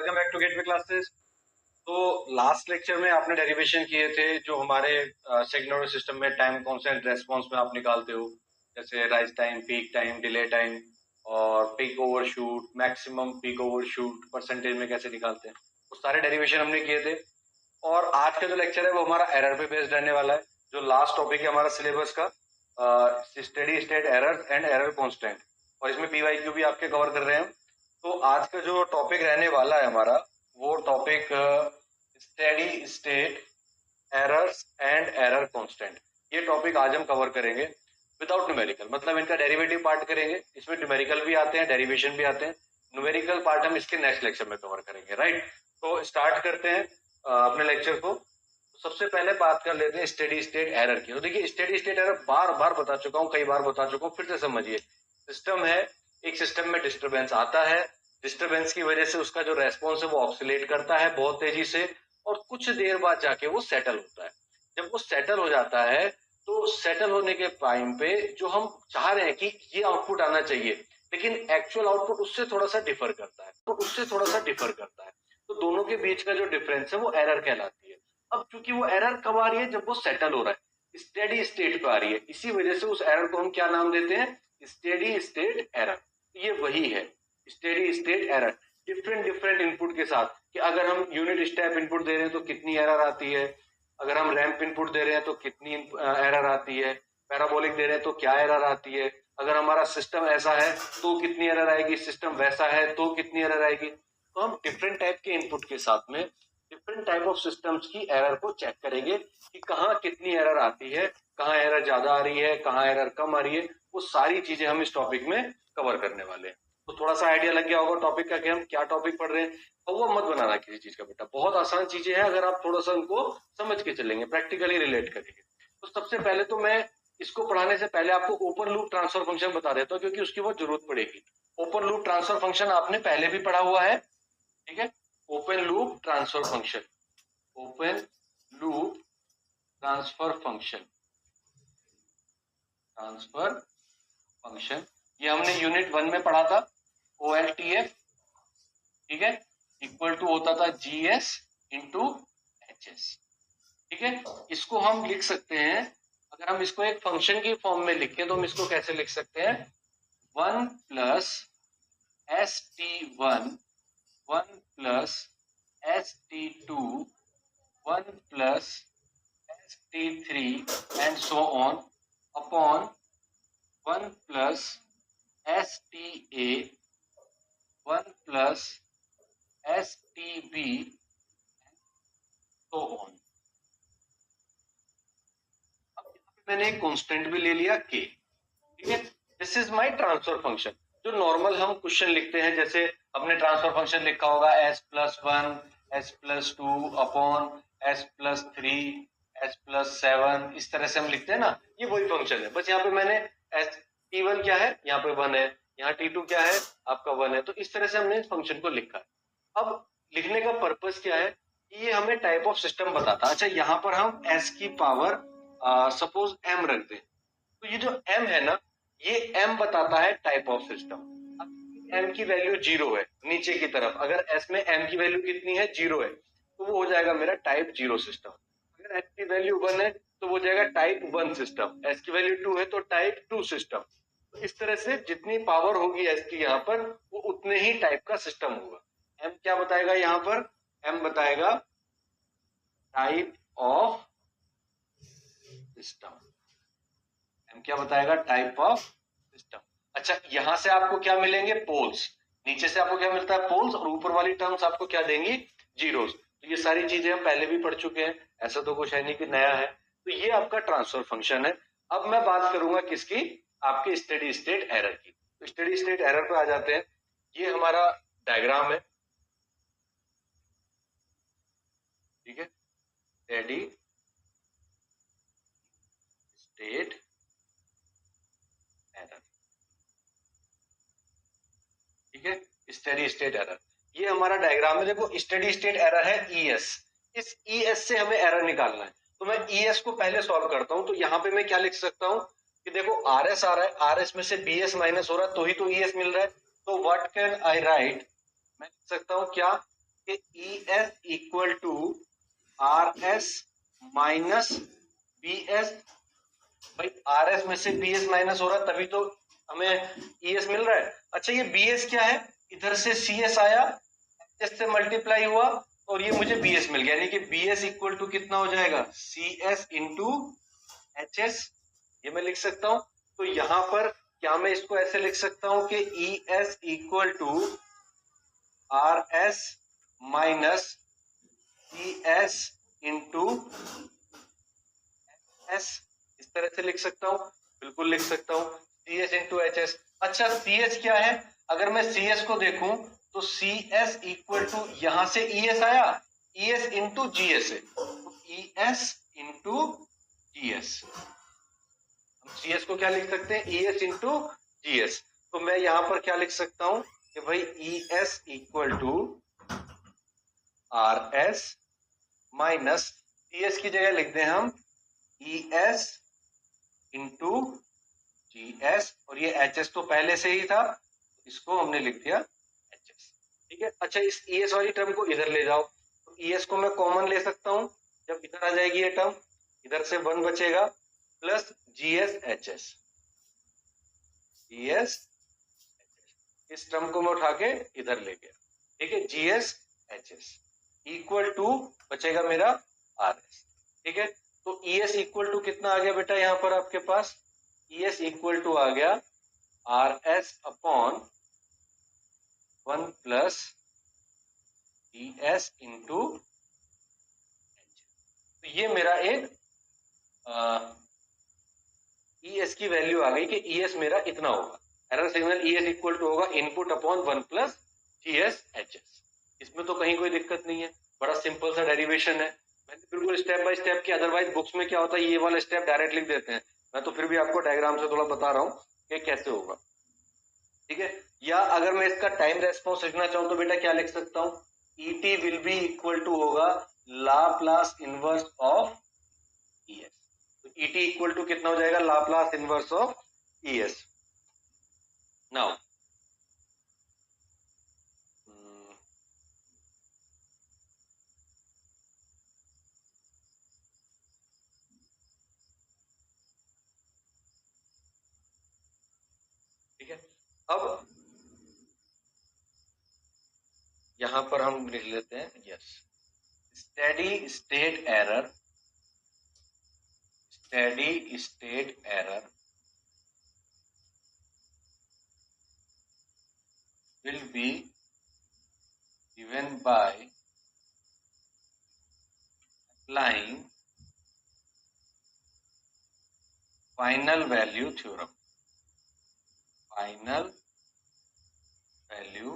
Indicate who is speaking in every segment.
Speaker 1: Welcome back to gateway classes. तो last lecture में आपने डेरिवेशन किए थे जो हमारे सेकंड सिस्टम में टाइम कांस्टेंट रेस्पॉन्स में आप निकालते हो, जैसे rise time, peak time, delay time और peak overshoot, maximum peak overshoot percentage में कैसे निकालते हैं, वो सारे डेरिवेशन हमने किए थे। और आज का जो लेक्चर है वो हमारा एरर पे बेस्ड रहने वाला है। जो लास्ट टॉपिक है हमारा सिलेबस का, steady state error and error constant, और इसमें पीवाईक्यू भी आपके कवर कर रहे हैं। तो आज का जो टॉपिक रहने वाला है हमारा, वो topic steady state errors and error constant, ये टॉपिक आज हम कवर करेंगे विदाउट न्यूमेरिकल, मतलब इनका डेरिवेटिव पार्ट करेंगे। इसमें न्यूमेरिकल भी आते हैं, डेरिवेशन भी आते हैं। न्यूमेरिकल पार्ट हम इसके नेक्स्ट लेक्चर में कवर करेंगे, राइट। तो स्टार्ट करते हैं अपने लेक्चर को। सबसे पहले बात कर लेते हैं स्टेडी स्टेट एरर की। तो देखिए, स्टेडी स्टेट एरर बार बार बता चुका हूँ, कई बार बता चुका हूँ, फिर से समझिए। सिस्टम है, एक सिस्टम में डिस्टरबेंस आता है, डिस्टरबेंस की वजह से उसका जो रेस्पॉन्स है वो ऑक्सीलेट करता है बहुत तेजी से, और कुछ देर बाद जाके वो सेटल होता है। जब वो सेटल हो जाता है तो सेटल होने के टाइम पे जो हम चाह रहे हैं कि ये आउटपुट आना चाहिए, लेकिन एक्चुअल आउटपुट उससे थोड़ा सा डिफर करता है, तो दोनों के बीच का जो डिफरेंस है वो एरर कहलाती है। अब चूंकि वो एरर कब आ रही है, जब वो सेटल हो रहा है, स्टेडी स्टेट पे आ रही है, इसी वजह से उस एरर को हम क्या नाम देते हैं, स्टेडी स्टेट एरर। ये वही है steady state error, different different input के साथ, कि अगर हम यूनिट स्टेप इनपुट दे रहे हैं तो कितनी एरर आती है, अगर हम रैंप इनपुट दे रहे हैं तो कितनी एरर आती है, पैराबोलिक दे रहे हैं तो क्या एरर आती है, अगर हमारा सिस्टम ऐसा है तो कितनी एरर आएगी, सिस्टम वैसा है तो कितनी एरर आएगी। तो हम डिफरेंट टाइप के इनपुट के साथ में डिफरेंट टाइप ऑफ सिस्टम्स की एरर को चेक करेंगे कि कहाँ कितनी एरर आती है, कहाँ एरर ज्यादा आ रही है, कहाँ एरर कम आ रही है। वो सारी चीजें हम इस टॉपिक में कवर करने वाले हैं। तो थोड़ा सा आइडिया लग गया होगा टॉपिक का कि हम क्या टॉपिक पढ़ रहे हैं। और वो मत बनाना किसी चीज का बेटा, बहुत आसान चीजें हैं अगर आप थोड़ा सा उनको समझ के चलेंगे, प्रैक्टिकली रिलेट करेंगे। तो सबसे पहले तो मैं इसको पढ़ाने से पहले आपको ओपन लूप ट्रांसफर फंक्शन बता देता हूँ, क्योंकि उसकी बहुत जरूरत पड़ेगी। ओपन लूप ट्रांसफर फंक्शन आपने पहले भी पढ़ा हुआ है, ठीक है। Open loop transfer function, open loop transfer function, ये हमने यूनिट 1 में पढ़ा था। OLTF, ठीक है, इक्वल टू होता था GS इंटू HS, ठीक है। इसको हम लिख सकते हैं, अगर हम इसको एक फंक्शन की फॉर्म में लिखें तो हम इसको कैसे लिख सकते हैं, 1 plus ST1, 1 plus ST2, 1 plus ST3 and so on upon 1 plus STA, 1 plus STB so on. अब यहाँ पे मैंने एक कांस्टेंट भी ले लिया K, ठीक है। This is my transfer function. जो नॉर्मल हम क्वेश्चन लिखते हैं, जैसे हमने ट्रांसफर फंक्शन लिखा होगा S+1, S+2 upon S+3, S+7, इस तरह से हम लिखते हैं ना, ये वही फंक्शन है। बस यहाँ पे मैंने T1 क्या है, यहाँ पे 1 है, यहाँ T2 क्या है, आपका 1 है। तो इस तरह से हमने इस फंक्शन को लिखा है। अब लिखने का पर्पस क्या है, ये हमें टाइप ऑफ सिस्टम बताता है। अच्छा, यहाँ पर हम S की पावर सपोज M रख दें, तो ये जो M है ना, ये M बताता है टाइप ऑफ सिस्टम। M की वैल्यू 0 है नीचे की तरफ, अगर S में M की वैल्यू कितनी है, 0 है, तो वो हो जाएगा मेरा टाइप 0 सिस्टम। अगर S की वैल्यू 1 है तो वो हो जाएगा टाइप 1 सिस्टम, S की वैल्यू 2 है तो टाइप 2 सिस्टम। तो इस तरह से जितनी पावर होगी S की यहाँ पर, वो उतने ही टाइप का सिस्टम होगा। M क्या बताएगा यहाँ पर, M बताएगा टाइप ऑफ सिस्टम। M क्या बताएगा, टाइप ऑफ सिस्टम। अच्छा, यहां से आपको क्या मिलेंगे, पोल्स। नीचे से आपको क्या मिलता है, पोल्स, और ऊपर वाली टर्म्स आपको क्या देंगी, जीरोस। तो ये सारी चीजें हम पहले भी पढ़ चुके हैं, ऐसा तो कुछ है नहीं कि नया है। तो ये आपका ट्रांसफर फंक्शन है। अब मैं बात करूंगा किसकी, आपके स्टेडी स्टेट एरर की। तो स्टेडी स्टेट एरर पे आ जाते हैं। ये हमारा डायग्राम है, ठीक है, स्टेडी स्टेट एरर, ठीक है, स्टेडी स्टेट एरर, ये हमारा डायग्राम है। देखो, स्टेडी स्टेट एरर है ES, इस ES से हमें एरर निकालना है। तो मैं ES को पहले सॉल्व करता हूं। तो यहां पे मैं क्या लिख सकता हूं कि देखो, RS आ रहा है, RS में से BS माइनस हो रहा है, तो ही तो ES मिल रहा है। तो व्हाट कैन आई राइट, मैं लिख सकता हूं क्या, कि E S equal to R S minus B S. भाई आर एस में से बी एस माइनस हो रहा है तभी तो हमें ई एस मिल रहा है। अच्छा ये बी एस क्या है, इधर से सी एस आया, एच से मल्टीप्लाई हुआ और ये मुझे बी एस मिल गया, यानी कि बी एस इक्वल टू कितना हो जाएगा, C S into H S. ये मैं लिख सकता हूं। तो यहां पर क्या मैं इसको ऐसे लिख सकता हूं कि E S equal to R S minus C S into S, इस तरह से लिख सकता हूं? बिल्कुल लिख सकता हूं, C S into H S. अच्छा सी एस क्या है, अगर मैं सी एस को देखूं तो सी एस इक्वल टू यहां से ई एस आया, ई एस इंटू जी एस है, तो E S into G S. हम सी एस को क्या लिख सकते हैं, E S into G S. तो मैं यहां पर क्या लिख सकता हूं कि भाई E S equal to R S minus C S की जगह लिख दें हम E S into G S, और ये एच एस तो पहले से ही था, इसको हमने लिख दिया एच एस। ठीक है। अच्छा इस ई एस वाली टर्म को इधर ले जाओ, तो ई एस को मैं कॉमन ले सकता हूं, जब इधर आ जाएगी ये टर्म, इधर से 1 बचेगा plus G S H S, G S इस टर्म को मैं उठा के इधर ले गया। ठीक है, G S H S equal to बचेगा मेरा आर एस। ठीक है, तो ई एस इक्वल टू कितना आ गया बेटा यहां पर आपके पास, ई एस इक्वल टू आ गया are S upon 1 plus D S into. तो ये मेरा एक ई एस की वैल्यू आ गई कि ई एस मेरा इतना होगा। Error signal E S equal to होगा input upon 1 plus G S H S. इसमें तो कहीं कोई दिक्कत नहीं है, बड़ा सिंपल सा डेरिवेशन है। मैंने बिल्कुल स्टेप बाय स्टेप किया, अदरवाइज बुक्स में क्या होता है ये वाला स्टेप डायरेक्ट लिख देते हैं, मैं तो फिर भी आपको डायग्राम से थोड़ा बता रहा हूँ कि कैसे होगा। ठीक है, या अगर मैं इसका टाइम रेस्पॉन्स लिखना चाहूं तो बेटा क्या लिख सकता हूं, E T will be equal to होगा Laplace inverse of E S. तो ई टी इक्वल टू कितना हो जाएगा, Laplace inverse of E S. Now ठीक है, अब यहां पर हम लिख लेते हैं yes, steady state error, steady state error will be given by applying final value theorem. Final value,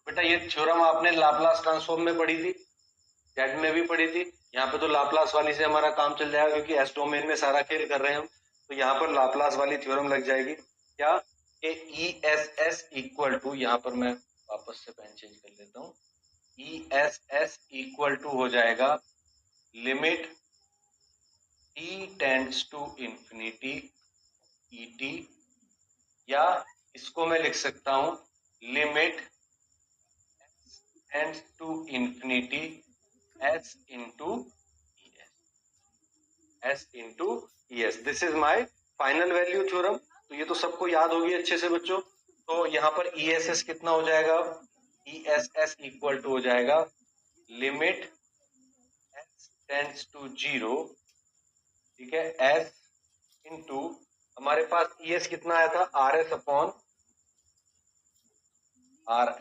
Speaker 1: बेटा ये थ्योरम आपने लाप्लास ट्रांसफॉर्म में पढ़ी थी, जेड में भी पढ़ी थी। यहाँ पे तो लाप्लास वाली से हमारा काम चल जाएगा क्योंकि एस डोमेन में सारा खेल कर रहे हैं हम, तो यहाँ पर लाप्लास वाली थ्योरम लग जाएगी। क्या कि E S S equal to, यहाँ पर मैं वापस से पेन चेंज कर लेता हूँ, E S S equal to हो जाएगा limit T tends to infinity E T, या इसको मैं लिख सकता हूं limit tends to infinity S into E S, S into E S. This is my final value theorem. तो ये तो सबको याद होगी अच्छे से बच्चों। तो यहाँ पर ई एस एस कितना हो जाएगा, E S S equal to हो जाएगा limit S tends to zero, ठीक है, एस इंटू हमारे पास ई एस कितना आया था, R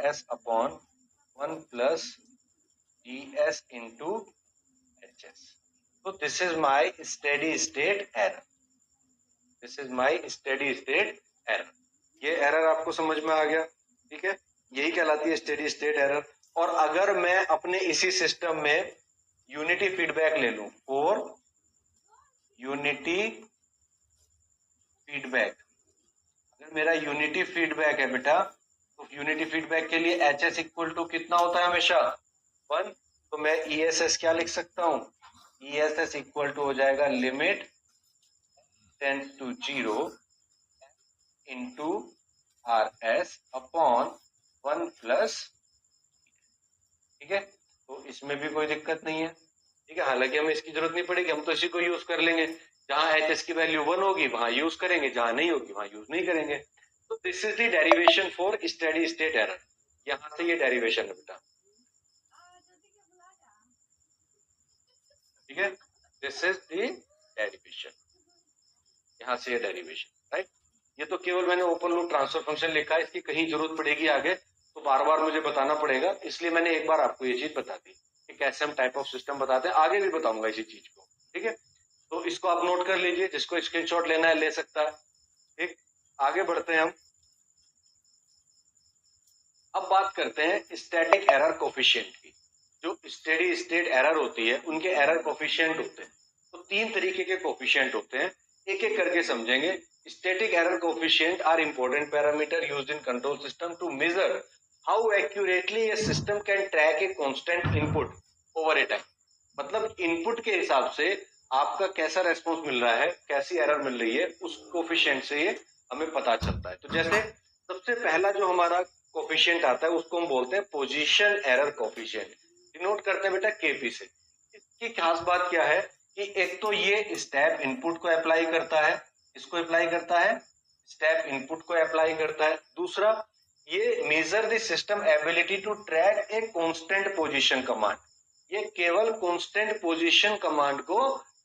Speaker 1: S upon one plus D S into H S. तो this is my steady state error, this is my steady state error. ये error आपको समझ में आ गया, ठीक है, यही कहलाती है स्टेडी स्टेट एरर। और अगर मैं अपने इसी सिस्टम में यूनिटी फीडबैक ले लूं, और यूनिटी फीडबैक, अगर मेरा यूनिटी फीडबैक है बेटा, तो यूनिटी फीडबैक के लिए एच एस इक्वल टू कितना होता है हमेशा 1। तो मैं ई एस एस क्या लिख सकता हूं, E S S equal to हो जाएगा limit tends to zero into R S upon 1 plus. ठीक है, तो इसमें भी कोई दिक्कत नहीं है। ठीक है, हालांकि हमें इसकी जरूरत नहीं पड़ेगी, हम तो इसी को यूज कर लेंगे। जहां एच एस की वैल्यू 1 होगी वहां यूज करेंगे, जहां नहीं होगी वहां यूज नहीं करेंगे। तो this is the derivation for steady state error. यहां से ये डेरिवेशन है बेटा। ठीक है, दिस इज द डेरिवेशन, यहां से ये डेरिवेशन, राइट। ये तो केवल मैंने ओपन लूप ट्रांसफर फंक्शन लिखा है, इसकी कहीं जरूरत पड़ेगी आगे तो बार बार मुझे बताना पड़ेगा, इसलिए मैंने एक बार आपको ये चीज बता दी कि कैसे हम टाइप ऑफ सिस्टम बताते हैं। आगे भी बताऊंगा इसी चीज को। ठीक है, तो इसको आप नोट कर लीजिए, जिसको स्क्रीनशॉट लेना है ले सकता है। ठीक, आगे बढ़ते हैं हम। अब बात करते हैं स्टैटिक एरर कोफिशिएंट की। जो स्टेडी स्टेट एरर होती है उनके एरर कोफिशिएंट होते हैं। तो 3 तरीके के कोफिशिएंट होते हैं, एक एक करके समझेंगे। Static error coefficient are important parameter used in control system to measure how accurately a system can track a constant input over a time. मतलब इनपुट के हिसाब से आपका कैसा रेस्पॉन्स मिल रहा है, कैसी एरर मिल रही है, उस कोफिशिएंट से ये हमें पता चलता है। तो जैसे सबसे पहला जो हमारा कोफिशिएंट आता है उसको हम बोलते हैं पोजीशन एरर कोफिशिएंट, डिनोट करते हैं बेटा केपी से। इसकी खास बात क्या है कि एक तो ये स्टेप इनपुट को अप्लाई करता है, इसको अप्लाई करता है, स्टेप इनपुट को अप्लाई करता है। दूसरा, ये measure the system ability to track a constant position command, ये केवल कांस्टेंट पोजीशन कमांड को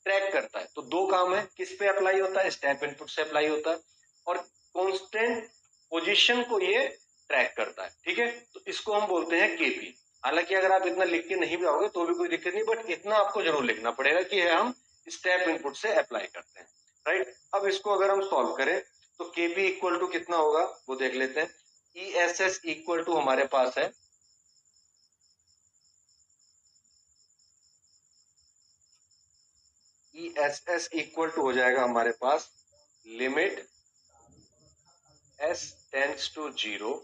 Speaker 1: ट्रैक करता है। तो 2 काम है, किस पे अप्लाई होता है, स्टेप इनपुट से अप्लाई होता है, और कांस्टेंट पोजीशन को ये ट्रैक करता है। ठीक है, तो इसको हम बोलते हैं केपी। हालांकि अगर आप इतना लिख के नहीं भी आओगे तो भी कोई दिक्कत नहीं, बट इतना आपको जरूर लिखना पड़ेगा कि हम स्टेप इनपुट से अप्लाई करते हैं, राइट। अब इसको अगर हम सॉल्व करें तो केपी इक्वल टू कितना होगा वो देख लेते हैं। E S S equal to हमारे पास है E S S equal to हो जाएगा हमारे पास limit S tends to 0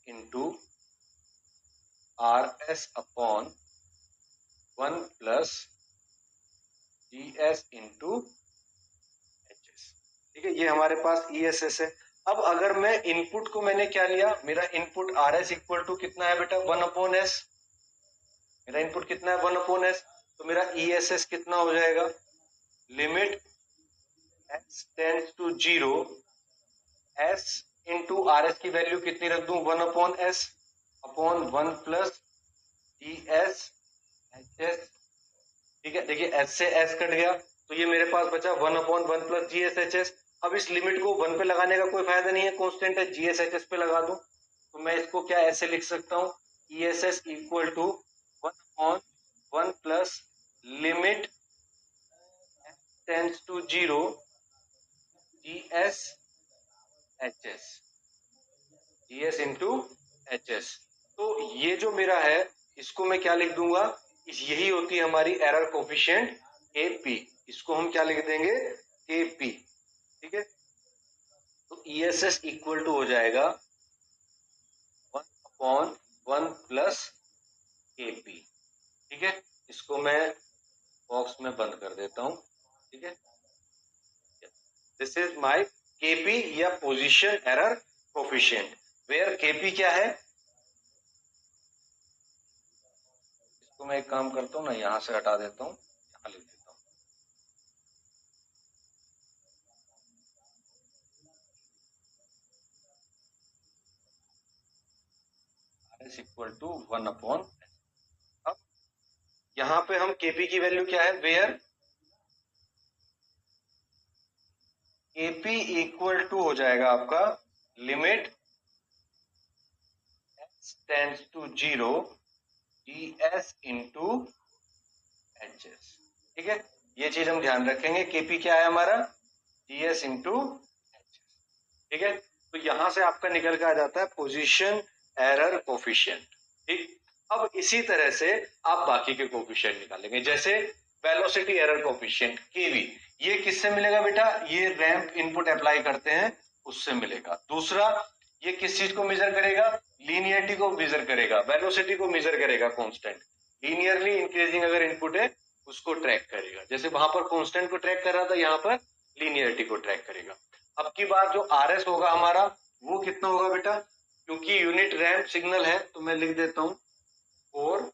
Speaker 1: into R S upon 1 plus G S into H S. ठीक है, ये हमारे पास ई एस एस है। अब अगर मैं इनपुट को मैंने क्या लिया, मेरा input R S equal to कितना है बेटा 1 अपॉन एस, मेरा इनपुट कितना है 1 अपॉन एस। तो मेरा ई एस एस कितना हो जाएगा, limit S tends to 0 S into R S की वैल्यू कितनी रख दूं 1 upon S upon 1 plus G S H S. ठीक है, देखिए एस से एस कट गया तो ये मेरे पास बचा 1 upon 1 plus G S H S. अब इस लिमिट को 1 पे लगाने का कोई फायदा नहीं है, कांस्टेंट है, जी एस एच एस पे लगा दूं तो मैं इसको क्या ऐसे लिख सकता हूं, E S S equal to 1 upon 1 plus limit tends to 0 G S H S, G S into H S. तो ये जो मेरा है इसको मैं क्या लिख दूंगा, यही होती है हमारी एरर कोफिशिएंट ए पी, इसको हम क्या लिख देंगे ए पी। ठीक है, तो E S S equal to हो जाएगा 1 अपॉन 1 प्लस ए पी। ठीक है, इसको मैं बॉक्स में बंद कर देता हूं। ठीक है, दिस इज माय केपी या position error coefficient, where KP क्या है। इसको मैं एक काम करता हूं ना, यहां से हटा देता हूं, यहां लिख देता हूं R S equal to 1 upon. अब यहां पे हम केपी की वैल्यू क्या है, वेयर केपी इक्वल टू हो जाएगा आपका limit S tends to 0 G S into H S. ठीक है, ये चीज हम ध्यान रखेंगे, केपी क्या है हमारा जी एस इंटू एच एस। ठीक है, तो यहां से आपका निकल के आ जाता है पोजीशन एरर कोफिशिएंट। ठीक, अब इसी तरह से आप बाकी के कोफिशिएंट निकालेंगे, जैसे वेलोसिटी एरर कोफिशिएंट केवी, ये किससे मिलेगा बेटा, ये रैंप इनपुट अप्लाई करते हैं उससे मिलेगा। दूसरा, ये किस चीज को मेजर करेगा, लीनियरिटी को मेजर करेगा, वेलोसिटी को मेजर करेगा कांस्टेंट, लीनियरली इंक्रीजिंग अगर इनपुट है उसको ट्रैक करेगा। जैसे वहां पर कांस्टेंट को ट्रैक कर रहा था, यहाँ पर लीनियरिटी को ट्रैक करेगा। अब की बार जो आर एस होगा हमारा वो कितना होगा बेटा, क्योंकि यूनिट रैंप सिग्नल है तो मैं लिख देता हूं फॉर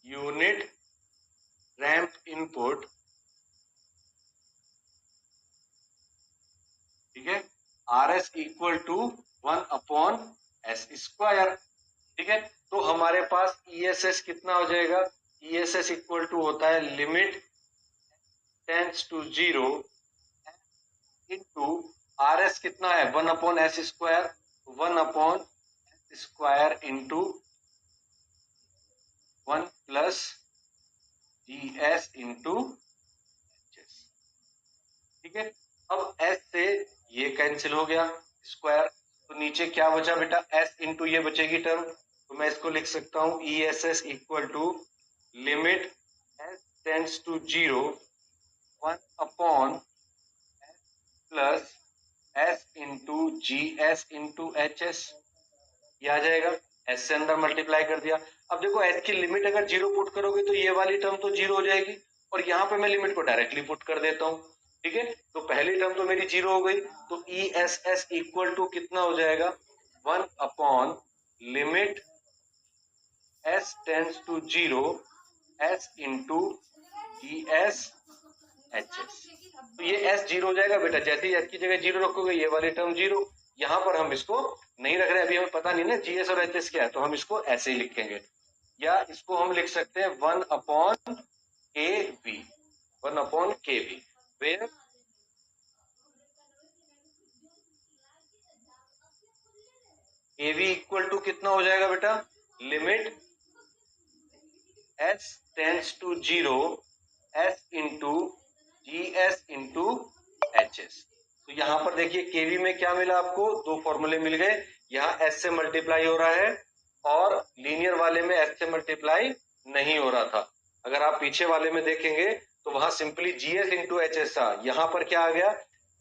Speaker 1: यूनिट रैंप इनपुट, ठीक है, are S equal to 1/s², ठीक है। तो हमारे पास ESS कितना हो जाएगा, ESS इक्वल टू होता है limit tends to 0 into R S कितना है 1/s², 1/s² into 1 plus GS into HS, ठीक है। अब S से ये कैंसिल हो गया स्क्वायर, तो नीचे क्या बचा बेटा, S इंटू ये बचेगी टर्म, तो मैं इसको लिख सकता हूं ESS equal to limit S tends to 0 1/s plus S into GS into HS, ये आ जाएगा। S से अंदर मल्टीप्लाई कर दिया। अब देखो S की लिमिट अगर 0 पुट करोगे तो ये वाली टर्म तो 0 हो जाएगी, और यहाँ पे मैं लिमिट को डायरेक्टली पुट कर देता हूँ, ठीक है। तो पहली टर्म तो मेरी 0 हो गई, तो ESS इक्वल टू कितना हो जाएगा 1 limit S tends to 0 S into GS HS। तो ये S 0 हो जाएगा बेटा, जैसे ही S की जगह 0 रखोगे ये वाली टर्म 0, यहाँ पर हम इसको नहीं रख रहे, अभी हमें पता नहीं ना GS और HS क्या है, तो हम इसको ऐसे ही लिखेंगे, या इसको हम लिख सकते हैं 1/kV, 1/kV, where kV equal to कितना हो जाएगा बेटा, limit S tends to 0 S into GS into HS। तो यहाँ पर देखिए केवी में क्या मिला आपको, दो फॉर्मूले मिल गए, यहाँ S से मल्टीप्लाई हो रहा है और लीनियर वाले में S से मल्टीप्लाई नहीं हो रहा था। अगर आप पीछे वाले में देखेंगे तो वहां सिंपली GS इंटू HS था, यहाँ पर क्या आ गया,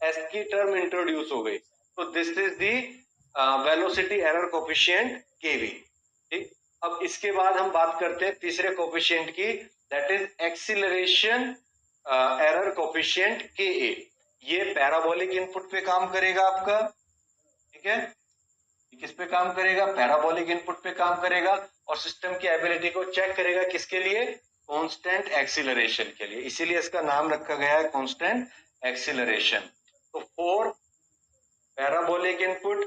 Speaker 1: S की टर्म इंट्रोड्यूस हो गई। तो this is the velocity error coefficient KV, ठीक। अब इसके बाद हम बात करते हैं तीसरे कोफिशिएंट की, that is acceleration error coefficient के। ये पैराबोलिक इनपुट पे काम करेगा आपका, ठीक है, किस पे काम करेगा, पैराबोलिक इनपुट पे काम करेगा, और सिस्टम की एबिलिटी को चेक करेगा किसके लिए, कांस्टेंट एक्सीलरेशन के लिए, इसीलिए इसका नाम रखा गया है कांस्टेंट एक्सीलरेशन। तो for parabolic input,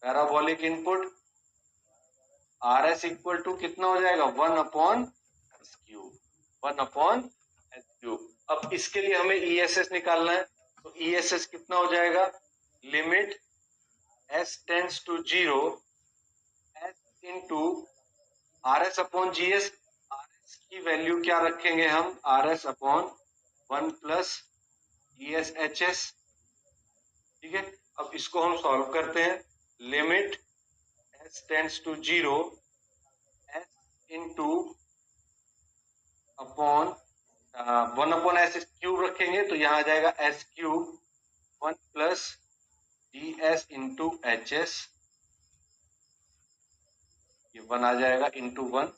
Speaker 1: parabolic input R S equal to कितना हो जाएगा 1/s³, 1/s³। अब इसके लिए हमें ESS निकालना है, तो ESS कितना हो जाएगा, limit S tends to 0 S into RS/GS, RS की वैल्यू क्या रखेंगे हम, RS/1 प्लस GS/HS, ठीक है। अब इसको हम सॉल्व करते हैं, limit S tends to 0 S into upon 1/s³ रखेंगे तो यहाँ आ जाएगा S³ 1 plus GS into HS, ये 1 आ जाएगा इंटू 1।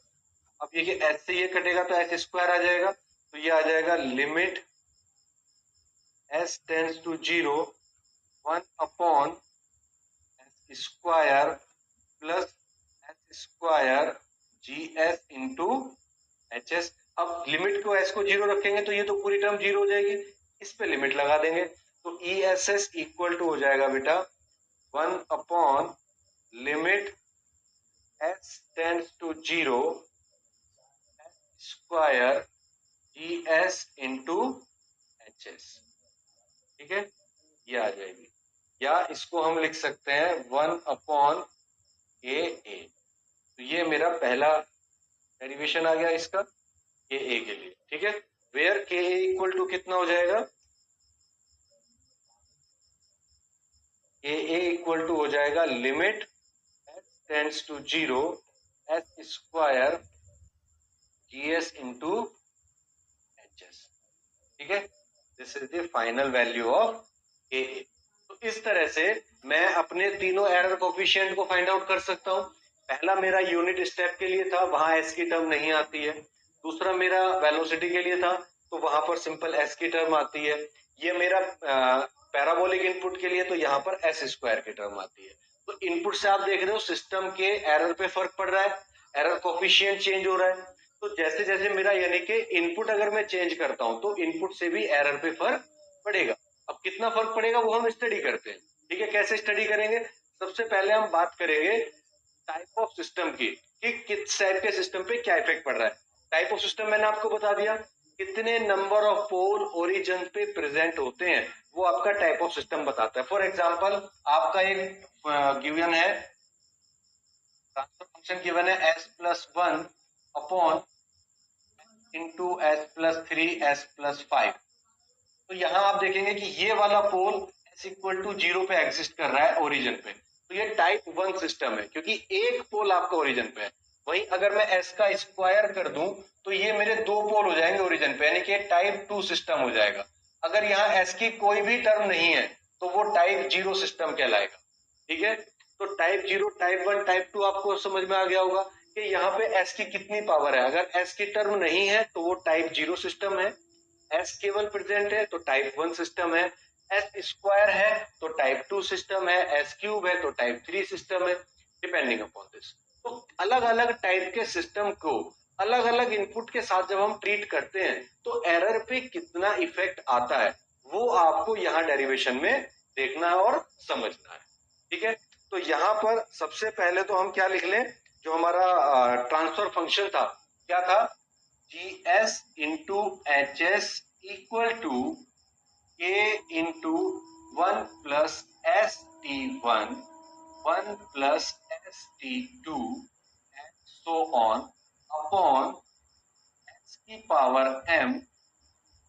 Speaker 1: अब ये S से ये कटेगा तो S² आ जाएगा, तो ये आ जाएगा limit S tends to 0 1/s² plus S² GS into HS। अब लिमिट को S को 0 रखेंगे तो ये तो पूरी टर्म 0 हो जाएगी, इस पे लिमिट लगा देंगे, तो ESS इक्वल टू हो जाएगा बेटा 1 limit S tends to 0 S² GS into HS, ठीक है, ये आ जाएगी। या इसको हम लिख सकते हैं 1/KA। तो ये मेरा पहला डेरिवेशन आ गया इसका KA के लिए, ठीक है। वेयर KA इक्वल टू कितना हो जाएगा, KA इक्वल टू हो जाएगा limit S tends to 0 S² GS into HS, ठीक है। This is the final value of KA। तो इस तरह से मैं अपने तीनों एरर कोफिशिएंट को फाइंड आउट कर सकता हूं। पहला मेरा यूनिट स्टेप के लिए था, वहां S की टर्म नहीं आती है। दूसरा मेरा वेलोसिटी के लिए था, तो वहां पर सिंपल S की टर्म आती है। ये मेरा पैराबोलिक इनपुट के लिए तो यहाँ पर एस स्क्वायर की टर्म आती है। तो इनपुट से आप देख रहे हो सिस्टम के एरर पे फर्क पड़ रहा है, एरर कोफिशिएंट चेंज हो रहा है। तो जैसे जैसे मेरा यानी कि इनपुट अगर मैं चेंज करता हूं तो इनपुट से भी एरर पे फर्क पड़ेगा। अब कितना फर्क पड़ेगा वो हम स्टडी करते हैं। ठीक है, कैसे स्टडी करेंगे? सबसे पहले हम बात करेंगे टाइप ऑफ सिस्टम की, कि किस टाइप के सिस्टम पे क्या इफेक्ट पड़ रहा है। टाइप ऑफ सिस्टम मैंने आपको बता दिया, कितने नंबर ऑफ पोल ओरिजिन पे प्रेजेंट होते हैं वो आपका टाइप ऑफ सिस्टम बताता है। फॉर एग्जांपल आपका एक गिवन है, ट्रांसफर फंक्शन गिवन है s+1 upon into s+3 s+5। तो यहाँ आप देखेंगे कि ये वाला पोल s=0 पे एग्जिस्ट कर रहा है ओरिजिन पे, तो ये टाइप 1 सिस्टम है क्योंकि एक पोल आपका ओरिजिन पे है। वहीं अगर मैं s का स्क्वायर कर दूं तो ये मेरे दो पोल हो जाएंगे ओरिजिन पे, यानी कि टाइप 2 सिस्टम हो जाएगा। अगर यहाँ s की कोई भी टर्म नहीं है तो वो टाइप 0 सिस्टम कहलाएगा। ठीक है, तो टाइप 0, टाइप 1, टाइप 2 आपको समझ में आ गया होगा कि यहाँ पे s की कितनी पावर है। अगर s की टर्म नहीं है तो वो टाइप 0 सिस्टम है, s केवल प्रेजेंट है तो टाइप 1 सिस्टम है, s स्क्वायर है तो टाइप 2 सिस्टम है, s क्यूब है तो टाइप 3 सिस्टम है, डिपेंडिंग अपॉन दिस। तो अलग अलग टाइप के सिस्टम को अलग अलग इनपुट के साथ जब हम ट्रीट करते हैं तो एरर पे कितना इफेक्ट आता है वो आपको यहाँ डेरिवेशन में देखना है और समझना है। ठीक है, तो यहाँ पर सबसे पहले तो हम क्या लिख लें, जो हमारा ट्रांसफर फंक्शन था क्या था, GS into HS equal to K into 1 plus ST1 1 plus ST2 and so on upon S की power M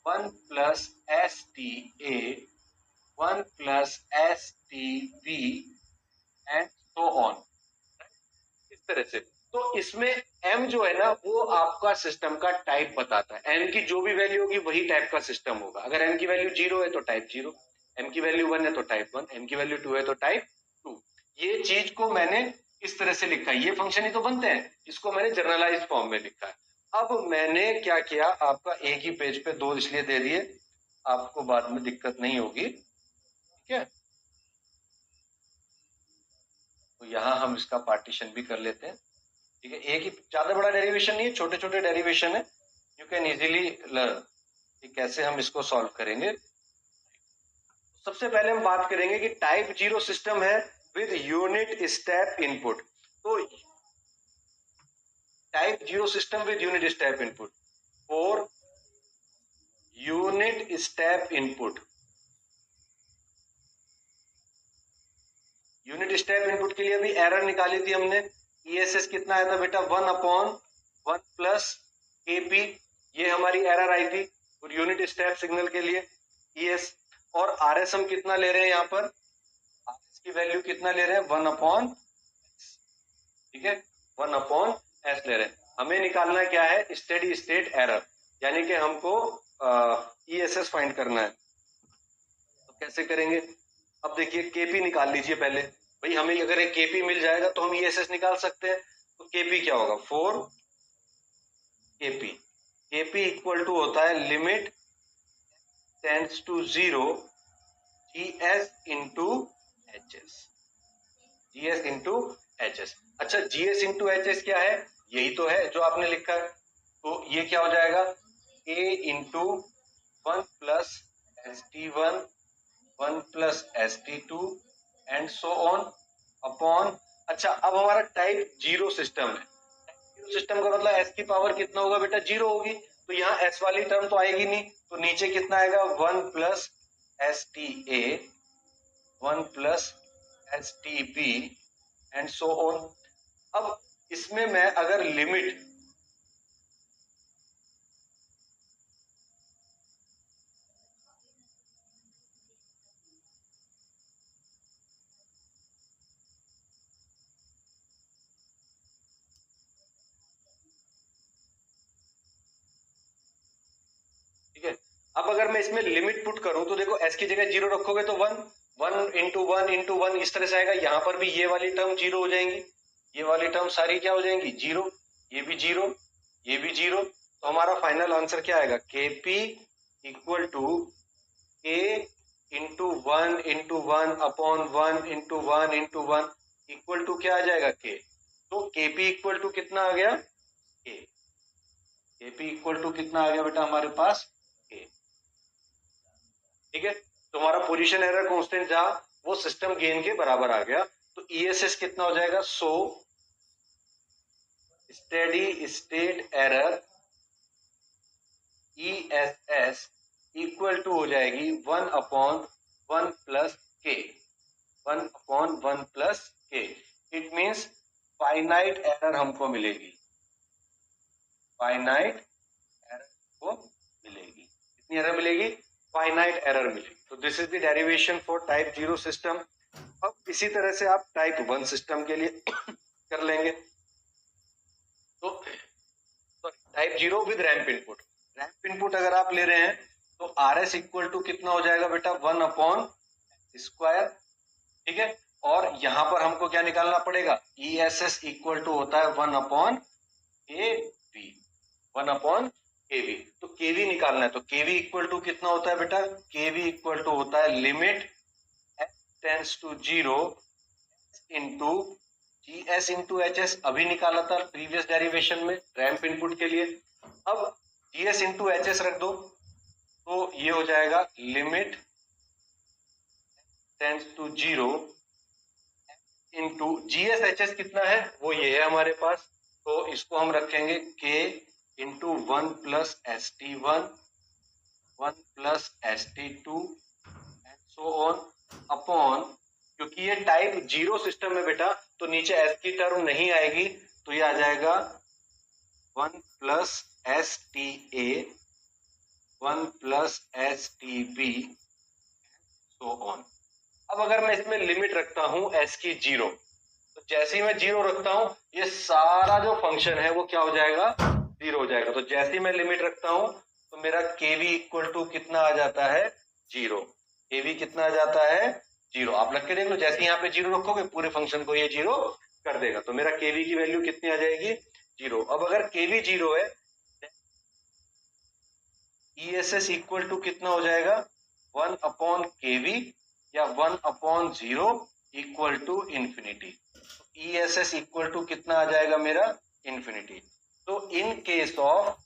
Speaker 1: 1 plus STA 1 plus STB and so on, इस तरह से। तो इसमें m जो है ना वो आपका सिस्टम का टाइप बताता है। m की जो भी वैल्यू होगी वही टाइप का सिस्टम होगा। अगर m की वैल्यू 0 है तो टाइप 0, m की वैल्यू 1 है तो टाइप 1, m की वैल्यू 2 है तो टाइप 2। ये चीज को मैंने इस तरह से लिखा है, ये फंक्शन ही तो बनते हैं, इसको मैंने जनरलाइज फॉर्म में लिखा है। अब मैंने क्या किया, आपका एक ही पेज पे दो इसलिए दे दिए, आपको बाद में दिक्कत नहीं होगी। ठीक है, तो यहाँ हम इसका पार्टीशन भी कर लेते हैं। ठीक है, एक ही ज्यादा बड़ा डेरिवेशन नहीं है, छोटे छोटे डेरिवेशन है, यू कैन इजीली लर्न कि कैसे हम इसको सॉल्व करेंगे। सबसे पहले हम बात करेंगे कि टाइप 0 सिस्टम है विद यूनिट स्टेप इनपुट। तो type 0 system with unit step input, for unit step input, unit step input के लिए अभी एरर निकाली थी हमने, ESS कितना आया था बेटा, 1/1 प्लस KP, ये हमारी एरर आई थी और यूनिट स्टेप सिग्नल के लिए ES। और RS हम कितना ले रहे हैं, यहाँ पर RS की वैल्यू कितना ले रहे हैं, 1/S। ठीक है, 1/S ले रहे हैं। हमें निकालना क्या है, स्टेडी स्टेट एरर, यानी कि हमको ESS फाइंड करना है। तो कैसे करेंगे, अब देखिए केपी निकाल लीजिए पहले। भाई हमें अगर एक केपी मिल जाएगा तो हम ESS निकाल सकते हैं। तो केपी क्या होगा, 4 केपी, केपी इक्वल टू होता है limit tends to 0 GS into HS, GS into HS। अच्छा, GS इंटू HS क्या है, यही तो है जो आपने लिखा है। तो ये क्या हो जाएगा, A into 1 plus ST1 1 plus ST2 and so on upon. अच्छा, अब हमारा टाइप 0 सिस्टम है, टाइप 0 सिस्टम का मतलब S की पावर कितना होगा बेटा, 0 होगी। तो यहाँ S वाली टर्म तो आएगी नहीं, तो नीचे कितना आएगा, 1 plus STA 1 plus STB and so on. अब इसमें मैं अगर लिमिट अब अगर मैं इसमें लिमिट पुट करूं तो देखो S की जगह 0 रखोगे तो 1, 1 इंटू 1 इंटू 1 इस तरह से आएगा। यहां पर भी ये वाली टर्म 0 हो जाएंगी, ये वाली टर्म सारी क्या हो जाएंगी, 0, ये भी 0, ये भी 0। तो हमारा फाइनल आंसर क्या आएगा, KP equal to k into one into one upon one into one into one equal to क्या आ जाएगा k। तो kp इक्वल टू कितना आ गया k। kp इक्वल टू कितना आ गया बेटा हमारे पास k। ठीक है, तुम्हारा पोजीशन एरर कांस्टेंट जहां वो सिस्टम गेन के बराबर आ गया। तो ईएसएस कितना हो जाएगा, so steady state error ESS equal to हो जाएगी one upon one plus K, one upon one plus K. It means finite error हमको मिलेगी, फाइनाइट एरर को मिलेगी। कितनी एरर मिलेगी, फाइनाइट एरर मिलेगी। तो this is the derivation for type 0 system. अब इसी तरह से आप टाइप 1 सिस्टम के लिए कर लेंगे। तो type 0 with ramp input, ramp input अगर आप ले रहे हैं तो आर एस इक्वल टू कितना हो जाएगा बेटा, वन अपॉन स्क्वायर। ठीक है, और यहां पर हमको क्या निकालना पड़ेगा, E S S equal to होता है one upon A B, one upon K V. तो के वी निकालना है, तो के वी इक्वल टू कितना होता है बेटा, के वी इक्वल टू होता है limit tends to 0 into G S into H S. अभी निकाला था प्रीवियस डेरिवेशन में रैंप इनपुट के लिए। अब G S into H S रख दो, तो ये हो जाएगा limit tends to 0 into G S H S कितना है, वो ये है हमारे पास। तो इसको हम रखेंगे k into one plus S T one, one plus S T two and so on upon, क्योंकि ये टाइप 0 सिस्टम में बेटा तो नीचे एस की टर्म नहीं आएगी, तो ये आ जाएगा one plus S T A, one plus S T B so on. अब अगर मैं इसमें लिमिट रखता हूं एस की 0, तो जैसे ही मैं 0 रखता हूं ये सारा जो फंक्शन है वो क्या हो जाएगा, 0 हो जाएगा। तो जैसे ही मैं लिमिट रखता हूं तो मेरा केवी इक्वल टू कितना आ जाता है, 0। केवी कितना आ जाता है, 0। आप लग के देख लो, जैसे यहाँ पे 0 रखोगे पूरे फंक्शन को ये 0 कर देगा। तो मेरा केवी की वैल्यू कितनी आ जाएगी, 0। अब अगर केवी 0 है, ईएसएस इक्वल टू कितना हो जाएगा, वन अपॉन केवी या one upon 0 equal to infinity. ESS equal to कितना आ जाएगा मेरा, इंफिनिटी। तो in case of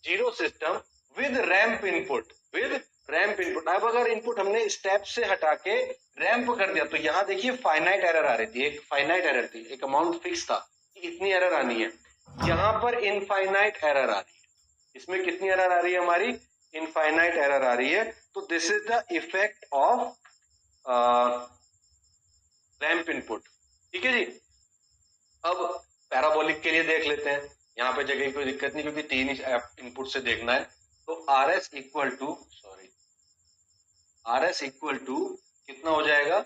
Speaker 1: 0 system with ramp input, with ramp input, अब अगर इनपुट हमने स्टेप से हटा के रैंप कर दिया तो यहां देखिए फाइनाइट एरर आ रही थी, एक फाइनाइट एरर थी, एक अमाउंट फिक्स था कि इतनी एरर आनी है। यहां पर इनफाइनाइट एरर आ रही है। इसमें कितनी एरर आ रही है हमारी, इनफाइनाइट एरर आ रही है। तो this is the effect off ramp input. ठीक है जी। अब पैराबोलिक के लिए देख लेते हैं, यहाँ पे जगह की कोई दिक्कत नहीं क्योंकि 3 इनपुट से देखना है। तो R S equal to, sorry, R S equal to कितना हो जाएगा,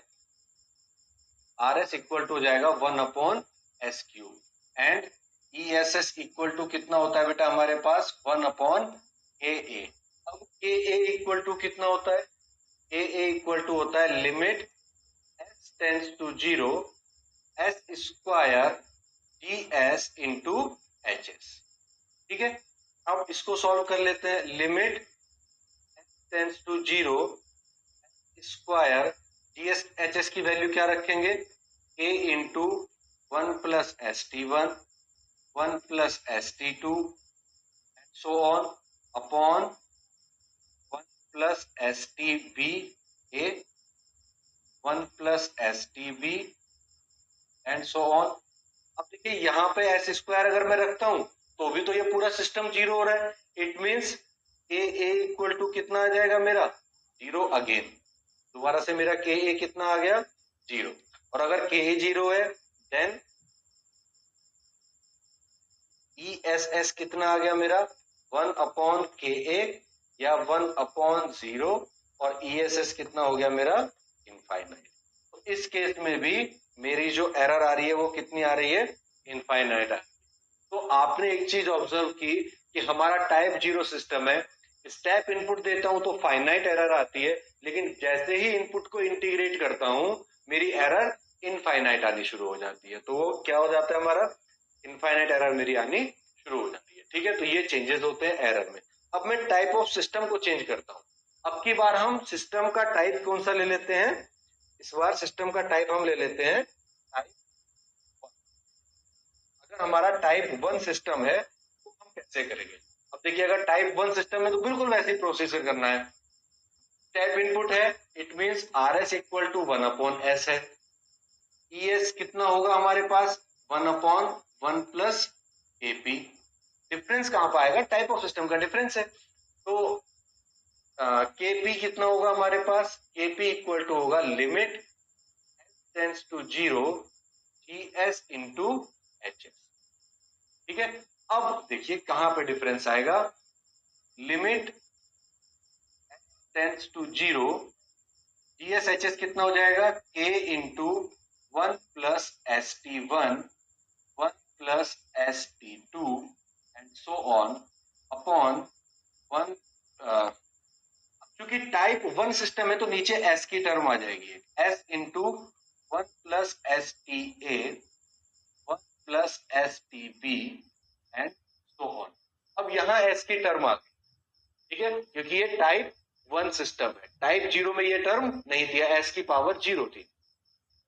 Speaker 1: आर एस इक्वल टू हो जाएगा one upon S Q and E S S equal to कितना होता है बेटा हमारे पास, वन अपॉन ए ए। अब ए ए इक्वल टू कितना होता है, ए ए इक्वल टू होता है limit S tends to 0 S square D S into H S. ठीक है, अब इसको सॉल्व कर लेते हैं। Limit S tends to 0 square D S H S की वैल्यू क्या रखेंगे, A into one plus S T one, one plus S T two so on upon one plus S T B A, one plus S T B and so on. अब देखिए यहाँ पे S square अगर मैं रखता हूं तो भी तो ये पूरा सिस्टम 0 हो रहा है। It means A A equal to कितना आ जाएगा मेरा, 0 अगेन। दोबारा से मेरा के ए कितना आ गया, 0। और अगर के ए 0 है देन ई एस एस कितना आ गया मेरा, वन अपॉन के ए या वन अपॉन 0 और ई एस एस कितना हो गया मेरा, इनफाइनाइट। तो इस केस में भी मेरी जो एरर आ रही है वो कितनी आ रही है, इनफाइनाइट। तो आपने एक चीज ऑब्जर्व की कि हमारा टाइप 0 सिस्टम है, स्टेप इनपुट देता हूं तो फाइनाइट एरर आती है, लेकिन जैसे ही इनपुट को इंटीग्रेट करता हूं मेरी एरर इनफाइनाइट आनी शुरू हो जाती है। तो वो क्या हो जाता है हमारा, इनफाइनाइट एरर मेरी आनी शुरू हो जाती है। ठीक है, तो ये चेंजेस होते हैं एरर में। अब मैं टाइप ऑफ सिस्टम को चेंज करता हूं। अब की बार हम सिस्टम का टाइप कौन सा ले लेते हैं, इस बार सिस्टम का टाइप हम ले लेते हैं टाइप। अगर हमारा टाइप 1 सिस्टम है तो हम कैसे करेंगे। अब देखिए अगर टाइप 1 सिस्टम है तो बिल्कुल वैसे ही प्रोसीजर करना है। टाइप इनपुट है, it means R S equal to 1/s है। ई एस कितना होगा हमारे पास, 1/1 प्लस एपी। डिफरेंस कहां पर आएगा, टाइप ऑफ सिस्टम का डिफरेंस है। तो केपी कितना होगा हमारे पास, केपी इक्वल टू होगा limit tends to 0 G S into H S. ठीक है, अब देखिए कहां पे डिफरेंस आएगा, limit tends to 0 G S H S कितना हो जाएगा, K into 1 plus S T 1 plus S T 2 and so on upon 1। क्योंकि टाइप 1 सिस्टम है तो नीचे एस की टर्म आ जाएगी, S into 1 plus S T A 1 plus S T B and so on. अब यहाँ एस की टर्म आ गई, ठीक है, क्योंकि ये टाइप 1 सिस्टम है। टाइप 0 में ये टर्म नहीं थी, एस की पावर 0 थी।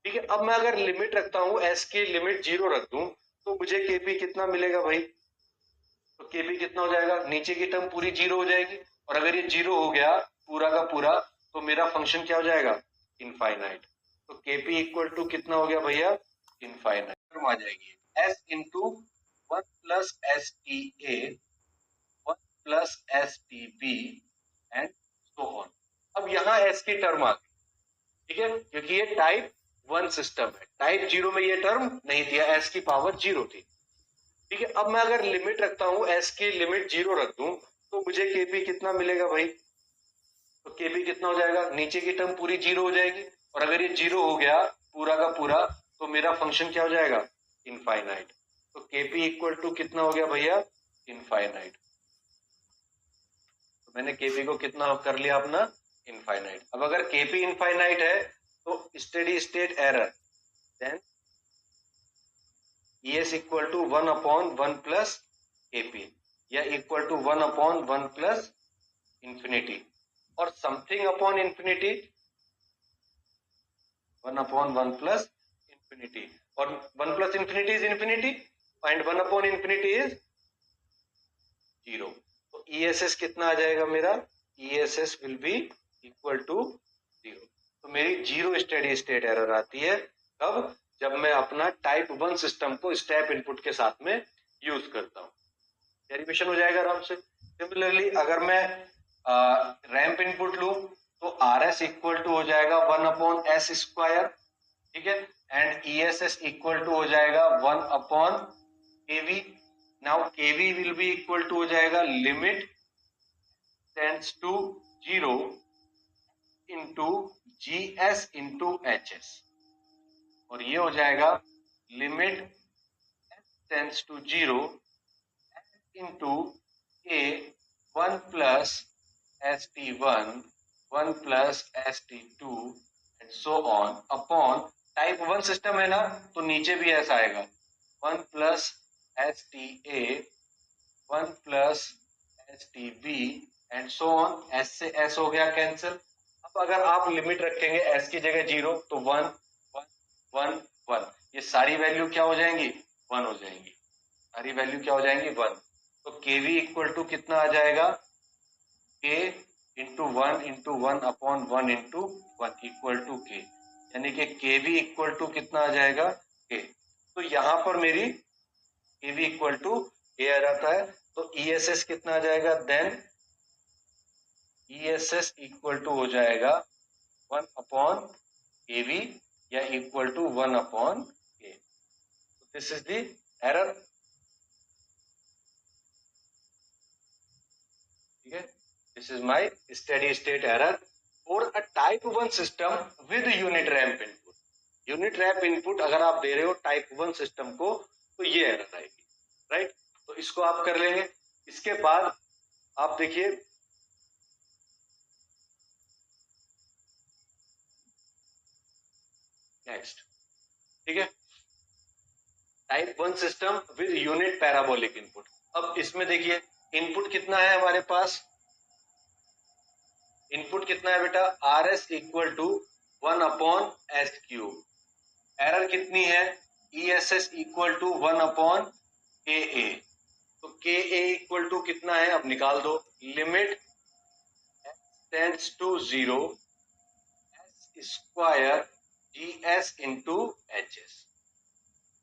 Speaker 1: ठीक है, अब मैं अगर लिमिट रखता हूं, एस की लिमिट 0 रख दूं तो मुझे केपी कितना मिलेगा भाई, तो केपी कितना हो जाएगा, नीचे की टर्म पूरी 0 हो जाएगी। और अगर ये 0 हो गया पूरा का पूरा तो मेरा फंक्शन क्या हो जाएगा, इनफाइनाइट। तो केपी इक्वल टू कितना हो गया भैया, इनफाइनाइट टर्म आ जाएगी, S into 1 plus S T A 1 plus S T B and so on. अब यहाँ एस की टर्म आ गई, ठीक है, क्योंकि ये टाइप 1 सिस्टम है। टाइप 0 में ये टर्म नहीं थी, एस की पावर 0 थी। ठीक है, अब मैं अगर लिमिट रखता हूं, एस की लिमिट 0 रख दूं तो मुझे केपी कितना मिलेगा भाई, तो केपी कितना हो जाएगा, नीचे की टर्म पूरी 0 हो जाएगी। और अगर ये 0 हो गया पूरा का पूरा तो मेरा फंक्शन क्या हो जाएगा, इनफाइनाइट। तो केपी इक्वल टू कितना हो गया भैया, इनफाइनाइट। तो मैंने केपी को कितना कर लिया अपना, इनफाइनाइट। अब अगर केपी इनफाइनाइट है तो steady state error, then ES equal to 1/1 plus AP या इक्वल टू 1/1 प्लस इंफिनिटी और something upon infinity 1/1 plus infinity. और 1 plus infinity is infinity and 1/, is 0। तो ESS कितना आ जाएगा मेरा, ESS will be equal to 0। तो मेरी 0 स्टेडी स्टेट एरर आती है कब, जब मैं अपना टाइप 1 सिस्टम को स्टेप इनपुट के साथ में यूज करता हूं। डेरिवेशन हो जाएगा आराम से। सिमिलरली अगर मैं रैंप इनपुट लूं तो आर एस इक्वल टू हो जाएगा 1/s स्क्वायर, ठीक है, एंड ESS इक्वल टू हो जाएगा 1/kv। Now kv will be equal to हो जाएगा limit tends to 0 into GS into HS और ये हो जाएगा limit tends to 0 into a 1 plus ST1 1 plus ST2 and so on upon type 1 system है ना तो नीचे भी ऐसा आएगा 1 plus STA 1 plus STB and so on, S से S हो गया कैंसिल। अब अगर आप लिमिट रखेंगे S की जगह 0 तो 1 1 1 1, ये सारी वैल्यू क्या हो जाएंगी, 1 हो जाएंगी, सारी वैल्यू क्या हो जाएंगी, 1। तो KV इक्वल टू कितना आ जाएगा, K into 1 into 1/1 into 1 equal to K, यानी कि KV इक्वल टू कितना आ जाएगा, K। तो यहां पर मेरी KV इक्वल टू K आ जाता है। तो ESS कितना आ जाएगा, देन ESS इक्वल टू हो जाएगा 1/KV या equal to 1/K। This is the error, ठीक है, this is my steady state error for a type 1 system with unit ramp input. Unit ramp input अगर आप दे रहे हो टाइप 1 सिस्टम को तो ये एरर आएगी, राइट। तो इसको आप कर लेंगे। इसके बाद आप देखिए नेक्स्ट, ठीक है, type 1 system with unit parabolic input. अब इसमें देखिए इनपुट कितना है हमारे पास, इनपुट कितना है बेटा, R S equal to 1/s³। Error कितनी है, E S S equal to 1/KA। तो KA इक्वल टू कितना है, अब निकाल दो, limit tends to 0 s² GS into HS।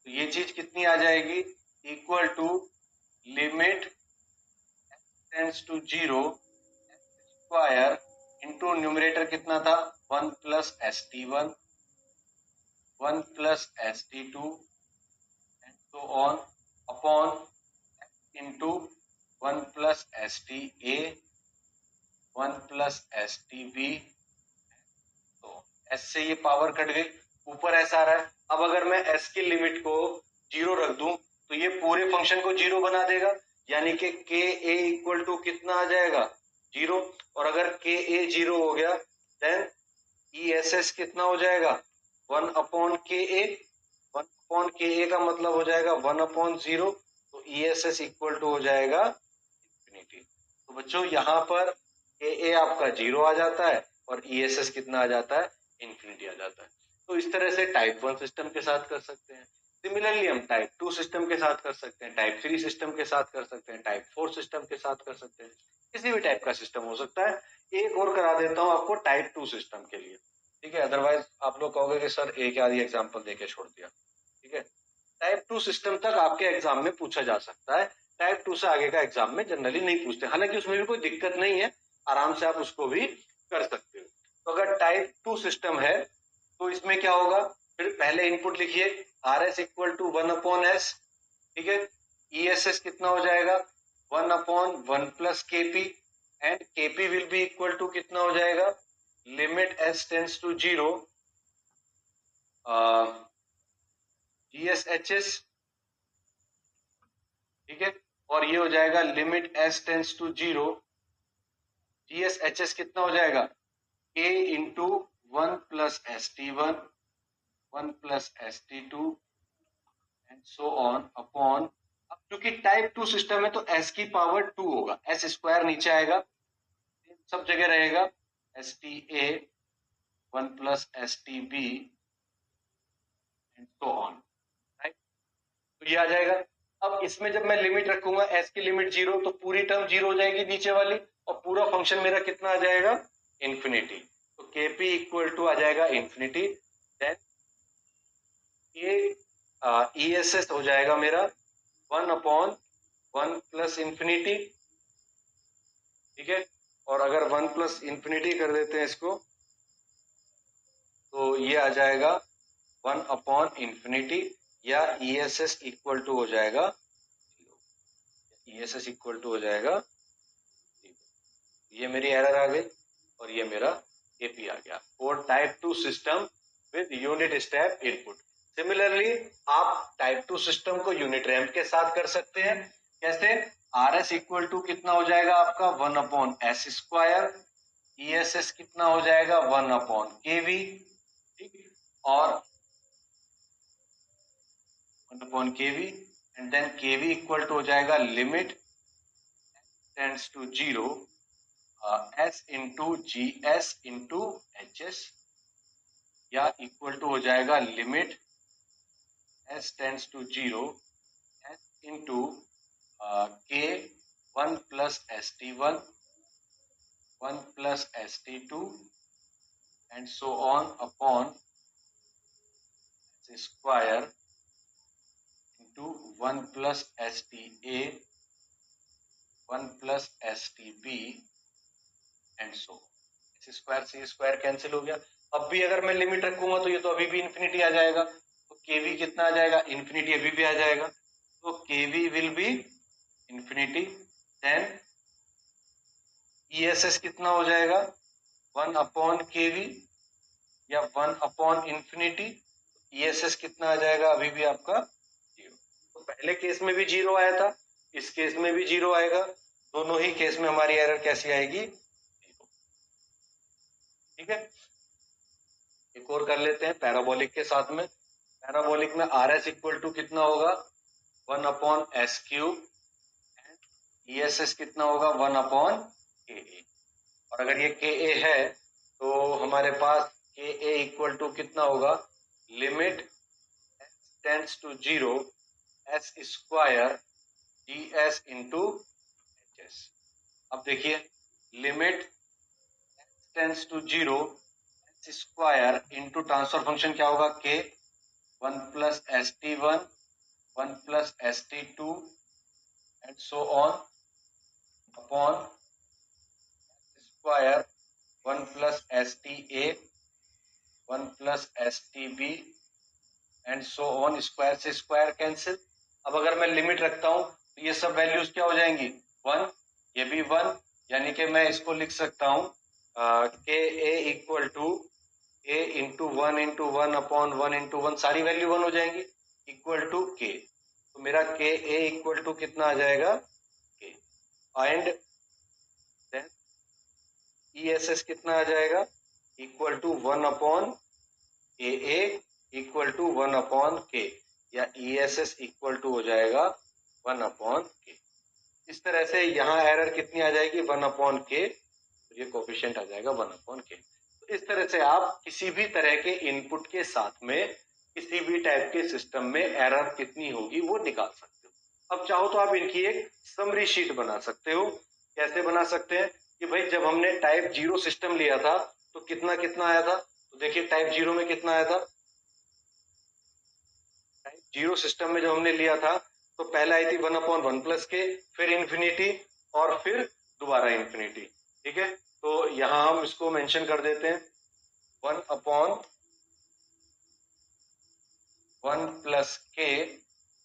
Speaker 1: तो ये चीज कितनी आ जाएगी, equal to limit tends to 0 s² into numerator कितना था 1 + ST1 1 + ST2 and so on upon into 1 + STA 1 + STB। तो S से ये पावर कट गई, ऊपर S आ रहा है। अब अगर मैं S की लिमिट को 0 रख दूं तो ये पूरे फंक्शन को 0 बना देगा, यानी कि KA इक्वल टू कितना आ जाएगा 0। और अगर KA 0 हो गया देन ESS कितना हो जाएगा 1/KA। 1/KA का मतलब हो जाएगा 1/0। तो ESS इक्वल टू हो जाएगा इंफिनिटी। तो बच्चों यहाँ पर KA आपका 0 आ जाता है और ESS कितना आ जाता है, इंफिनिटी आ जाता है। तो इस तरह से टाइप 1 सिस्टम के साथ कर सकते हैं। सिमिलरली हम टाइप 2 सिस्टम के साथ कर सकते हैं, टाइप 3 सिस्टम के साथ कर सकते हैं, टाइप 4 सिस्टम के साथ कर सकते हैं, किसी भी टाइप का सिस्टम हो सकता है। एक और करा देता हूँ आपको टाइप 2 सिस्टम के लिए, ठीक है, अदरवाइज आप लोग कहोगे कि सर एक आधी एग्जाम्पल देके छोड़ दिया, ठीक है। टाइप 2 सिस्टम तक आपके एग्जाम में पूछा जा सकता है, टाइप 2 से आगे का एग्जाम में जनरली नहीं पूछते, हालांकि उसमें भी कोई दिक्कत नहीं है, आराम से आप उसको भी कर सकते हो। तो अगर टाइप 2 सिस्टम है तो इसमें क्या होगा, फिर पहले इनपुट लिखिए RS इक्वल टू 1/S, ठीक है। ESS कितना हो जाएगा 1/1 + KP and KP will be equal to कितना हो जाएगा, limit S tends to 0 GSHS, ठीक है। और ये हो जाएगा limit S tends to 0 GSHS कितना हो जाएगा K into 1 + ST1 1 + ST2 and so on upon. अब क्योंकि टाइप 2 सिस्टम है तो S की पावर 2 होगा, S² नीचे आएगा, सब जगह रहेगा, STA 1 + STB and so on, right. तो ये आ जाएगा। अब इसमें जब मैं लिमिट रखूंगा S की लिमिट 0 तो पूरी टर्म 0 हो जाएगी नीचे वाली, और पूरा फंक्शन मेरा कितना आ जाएगा, इंफिनिटी। तो KP इक्वल टू आ जाएगा इंफिनिटी, देन ये ESS हो जाएगा मेरा 1/1 + इंफिनिटी, ठीक है। और अगर 1 + इंफिनिटी कर देते हैं इसको तो ये आ जाएगा 1/इंफिनिटी, या ESS इक्वल टू हो जाएगा, ESS इक्वल टू हो जाएगा, ये मेरी एरर आ गई और ये मेरा KP आ गया for type 2 system with unit step input. Similarly आप टाइप 2 सिस्टम को यूनिट रैंप के साथ कर सकते हैं। कैसे, RS इक्वल टू कितना हो जाएगा आपका 1/S², ESS कितना हो जाएगा 1/KV, ठीक, और 1/KV and then KV equal to हो जाएगा limit tends to 0 S into GS into HS, या इक्वल टू हो जाएगा limit S tends to 0 S into K 1 + ST1 1 + ST2 and so on upon S² into 1 + STA 1 + STB and so. S² से square cancel हो गया। अब भी अगर मैं लिमिट रखूंगा तो ये तो अभी भी इंफिनिटी आ जाएगा, तो KV कितना आ जाएगा, इंफिनिटी अभी भी आ जाएगा, तो KV will be infinity, then ESS कितना हो जाएगा 1/KV या 1/इंफिनिटी, ESS कितना आ जाएगा अभी भी आपका 0। तो पहले केस में भी 0 आया था, इस केस में भी 0 आएगा, दोनों ही केस में हमारी एरर कैसी आएगी, 0, ठीक है। एक और कर लेते हैं पैराबोलिक के साथ में। पैराबोलिक में RS इक्वल टू कितना होगा 1/S³ एंड ESS कितना होगा 1/KA। और अगर ये के ए है तो हमारे पास के ए इक्वल टू कितना होगा, limit S tends to zero S square D S into H S. अब देखिए limit tends to zero S square into transfer function क्या होगा, K 1 plus S T one 1 plus S T two and so on upon square 1 plus S T A 1 plus S T B and so on, square से square cancel. अब अगर मैं limit रखता हूं तो ये सब वैल्यूज क्या हो जाएंगी, 1, ये भी 1, यानी कि मैं इसको लिख सकता हूं के A equal to A into one upon 1 सारी वैल्यू 1 हो जाएंगी इक्वल टू के। तो मेरा के ए इक्वल टू कितना आ जाएगा, K, and then E S S कितना आ जाएगा, equal to 1 upon A A equal to 1 upon K, या E S S equal to हो जाएगा 1 अपॉन के। इस तरह से यहाँ एरर कितनी आ जाएगी, 1 अपॉन के, ये कोफिशिएंट आ जाएगा 1 अपॉन के। तो इस तरह से आप किसी भी तरह के इनपुट के साथ में किसी भी टाइप के सिस्टम में एरर कितनी होगी वो निकाल सकते हो। अब चाहो तो आप इनकी एक समरी शीट बना सकते हो। कैसे बना सकते हैं कि भाई जब हमने टाइप 0 सिस्टम लिया था तो कितना कितना आया था, तो देखिए टाइप 0 में कितना आया था, टाइप 0 सिस्टम में जब हमने लिया था तो पहले आई थी 1 अपॉन 1 प्लस के, फिर इंफिनिटी और फिर दोबारा इंफिनिटी। ठीक है, तो यहां हम इसको मेंशन कर देते हैं 1 अपॉन 1 प्लस के,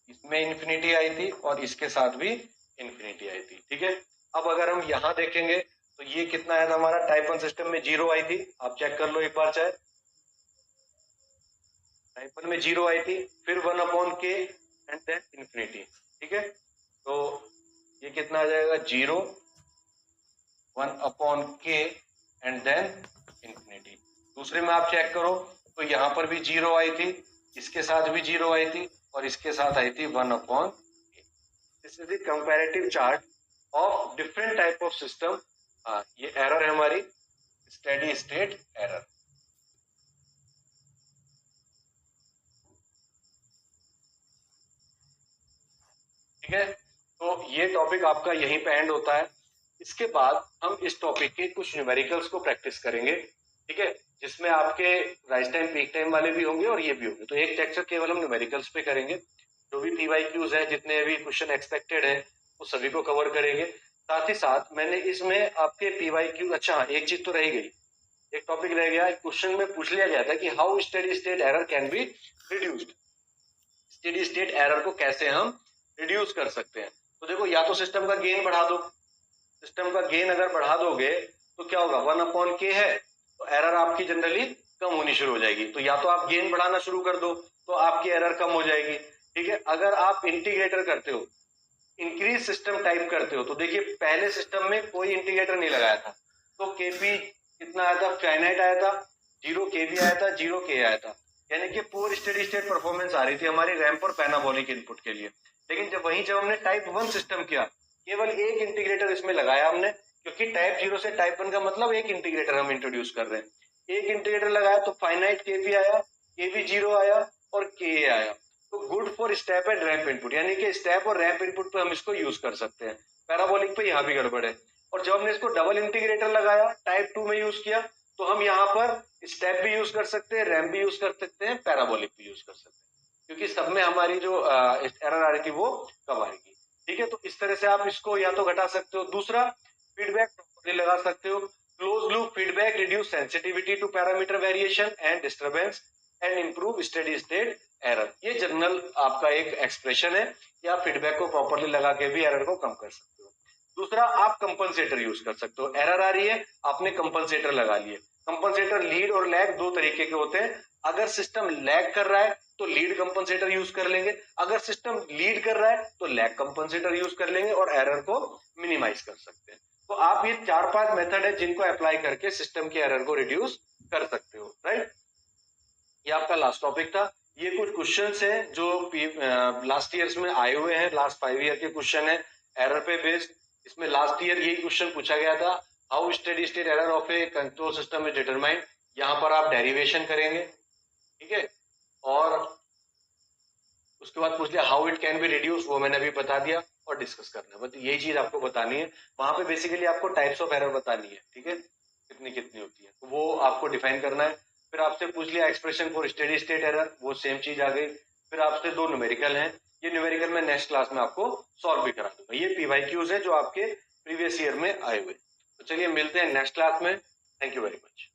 Speaker 1: इसमें इंफिनिटी आई थी और इसके साथ भी इंफिनिटी आई थी। ठीक है, अब अगर हम यहां देखेंगे तो ये कितना आया था हमारा, टाइप 1 सिस्टम में 0 आई थी, आप चेक कर लो एक बार चाहे, टाइप 1 में 0 आई थी, फिर 1 अपॉन के एंड देन इंफिनिटी। ठीक है, तो ये कितना आ जाएगा, 0 1 अपॉन के एंड देन इंफिनिटी। दूसरे में आप चेक करो तो यहां पर भी 0 आई थी, इसके साथ भी 0 आई थी और इसके साथ आई थी 1 अपॉन के। This is the comparative chart of different type of system. ये एरर है हमारी स्टेडी स्टेट एरर। ठीक है, तो ये टॉपिक आपका यहीं पे एंड होता है। इसके बाद हम इस टॉपिक के कुछ न्यूमेरिकल्स को प्रैक्टिस करेंगे। ठीक है, जिसमें आपके राइज टाइम पीक टाइम वाले भी होंगे और ये भी होंगे। तो एक लेक्चर केवल हम न्यूमेरिकल्स पे करेंगे, जो भी पीवाईक्यूज है, जितने भी क्वेश्चन एक्सपेक्टेड है वो सभी को कवर करेंगे। साथ ही साथ मैंने इसमें आपके पीवाईक्यू, अच्छा एक चीज तो रह गई, एक टॉपिक रह गया, क्वेश्चन में पूछ लिया गया था कि how steady state error can be reduced, steady state error को कैसे हम रिड्यूस कर सकते हैं। तो देखो, या तो सिस्टम का गेन बढ़ा दो, सिस्टम का गेन अगर बढ़ा दोगे तो क्या होगा, 1 अपॉन के है तो एरर आपकी जनरली कम होनी शुरू हो जाएगी। तो या तो आप गेन बढ़ाना शुरू कर दो तो आपकी एरर कम हो जाएगी। ठीक है, अगर आप इंटीग्रेटर करते हो, इंक्रीज सिस्टम टाइप करते हो, तो देखिए पहले सिस्टम में कोई इंटीग्रेटर नहीं लगाया था तो केपी कितना आया था, फाइनाइट आया था, 0 केवी आया था, 0 के आया था, यानी कि पूरी स्टेडी स्टेट परफॉर्मेंस आ रही थी हमारी रैंप और पैनाबोलिक इनपुट के लिए। लेकिन जब हमने टाइप 1 सिस्टम किया, केवल एक इंटीग्रेटर इसमें लगाया हमने, क्योंकि टाइप 0 से टाइप 1 का मतलब एक इंटीग्रेटर हम इंट्रोड्यूस कर रहे हैं। एक इंटीग्रेटर लगाया तो फाइनाइट केवी आया, केवी 0 आया और के आया। तो good for step and ramp input, यानी कि स्टेप और रैंप इनपुट पे हम इसको यूज कर सकते हैं। पैराबोलिक पे यहाँ भी गड़बड़ है। और जब हमने इसको डबल इंटीग्रेटर लगाया, टाइप 2 में यूज किया, तो हम यहाँ पर स्टेप भी यूज कर सकते हैं, रैंप भी यूज कर सकते हैं, पैराबोलिक भी यूज कर सकते हैं, क्योंकि सब में हमारी जो एरर आ रही थी वो कम आएगी। ठीक है, तो इस तरह से आप इसको या तो घटा सकते हो। दूसरा, फीडबैक प्रॉपर्टी लगा सकते हो, close loop feedback reduce sensitivity to parameter variation and disturbance and improve steady state error. ये जनरल आपका एक एक्सप्रेशन है कि आप फीडबैक को प्रॉपर्ली लगा के भी एरर को कम कर सकते हो। दूसरा, आप कंपनसेटर यूज कर सकते हो। एरर आ रही है, आपने कंपनसेटर लगा लिए। कंपनसेटर लीड और लैग दो तरीके के होते हैं। अगर सिस्टम लैग कर रहा है तो लीड कंपनसेटर यूज कर लेंगे, अगर सिस्टम लीड कर रहा है तो लैग कंपनसेटर यूज कर लेंगे और एरर को मिनिमाइज कर सकते हैं। तो आप ये 4-5 मेथड है जिनको अप्लाई करके सिस्टम के एरर को रिड्यूस कर सकते हो। राइट, ये आपका लास्ट टॉपिक था। ये कुछ क्वेश्चंस हैं जो लास्ट ईयर्स में आए हुए हैं, लास्ट 5 ईयर के क्वेश्चन है एरर पे बेस्ड। इसमें लास्ट ईयर यही क्वेश्चन पूछा गया था, how steady state error of A control system is determined, यहाँ पर आप डेरिवेशन करेंगे, ठीक है। और उसके बाद पूछ लिया how it can be reduce, वो मैंने अभी बता दिया, और डिस्कस करना है, बस यही चीज आपको बतानी है। वहां पे बेसिकली आपको टाइप्स ऑफ एरर बतानी है, ठीक है, कितनी कितनी होती है, तो वो आपको डिफाइन करना है। फिर आपसे पूछ लिया expression for steady state error, वो सेम चीज आ गई। फिर आपसे दो न्यूमेरिकल हैं, ये न्यूमेरिकल मैं नेक्स्ट क्लास में आपको सॉल्व भी करा दूंगा। ये पीवाईक्यूज है जो आपके प्रीवियस ईयर में आए हुए। तो चलिए मिलते हैं नेक्स्ट क्लास में। Thank you very much.